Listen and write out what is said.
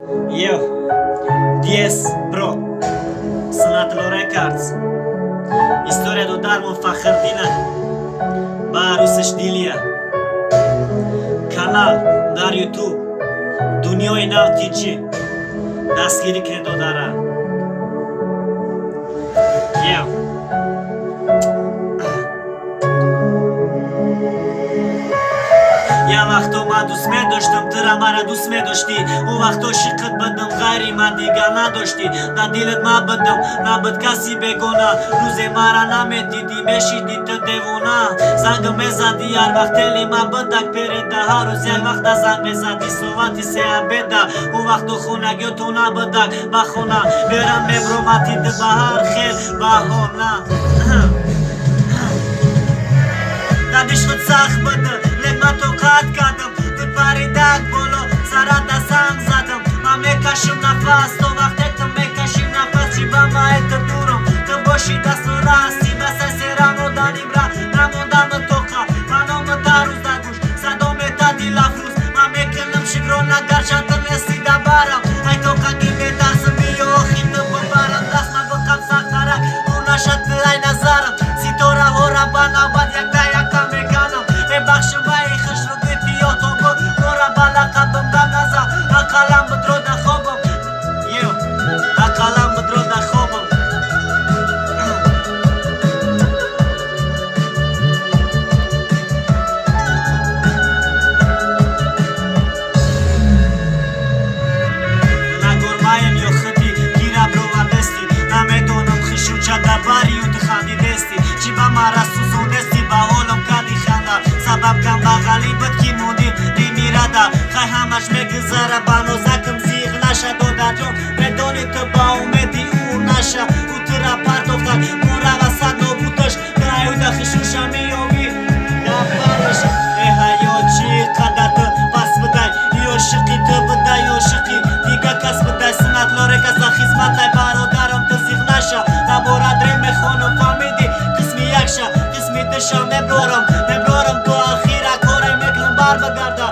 Eu, DS Pro, Sanatlo Records, Istoria do Darmo Fakhardina, Baru Seshdilia, Kanal dar YouTube, Dunyoy Navtici, Dastgiri Kredo Dara. Eu. Я вақтома дӯст медоштам, тира мара дӯст медошти. Он вақто шиқат бадам, ғайри ман дига надошти. Дар дилат ма бадам, набуд каси бегона. Рӯзе мара наметиди, мешиди ту девона. Зангам мезади ҳар вақт тели ман бадак переда. Ҳар рӯз як вақта занг мезади, совати се абеда. Он вақто хонагиё ту набадак ба хона. Берам меброматиди ба ҳар хел баҳона. Дар ишқат сахт бада, лек тоқат кардам. Ту паридак боло, сарата санг задам. Ман мекашим нафас, то вақте ту мекаши нафас. Чи ба ма эта дурам, ту боши дасту расти. Ба сасе рамоданим ра, рамодама тоқа. Манома дарӯз дар гӯш, садо метади лафрӯз. Ман мекунам шукрона, гарча ту нести да барам. Ай тоқа ки метарсам, биё охи ту бибарам. Даст ман бикам сахтарак, ӯ наша ту ай назарам. Ситораҳора ба навбат якта якта меканам. Мебахшам ай хушруди тиётобу, мора ба лақабам дам назар. Ақалам бидро дар хобам, ақалам бидро дар хобам. Нагормаем ё хати, гирабро ва дасти. Наметонам хишуча дар бари ӯ ту ханди дасти. Чи ба мара сӯзонасти, ба ҳолам карди ханда. Сабаб кам бағали буд ки монди ремирада. Хай ҳамаш мегузара, ба нозакам зиғ наша. Додар ҷон медони ту ба умеди ӯ наша. Ӯ тура партофтад, мора ва сад нобудаш. Гай ӯ да хишуша меёбӣ дар бараш. Ҳаё чӣ қадар ту пас будай, ё шиқи ту будай, ё шиқи дига кас будай. Санатло Рекордс дар хизматай бародарам, ту зиғ наша. Наборад рем мехонам, фаҳмиди қисми якша, қисми душа меброрам. То ахира коре мекунам бар багарда.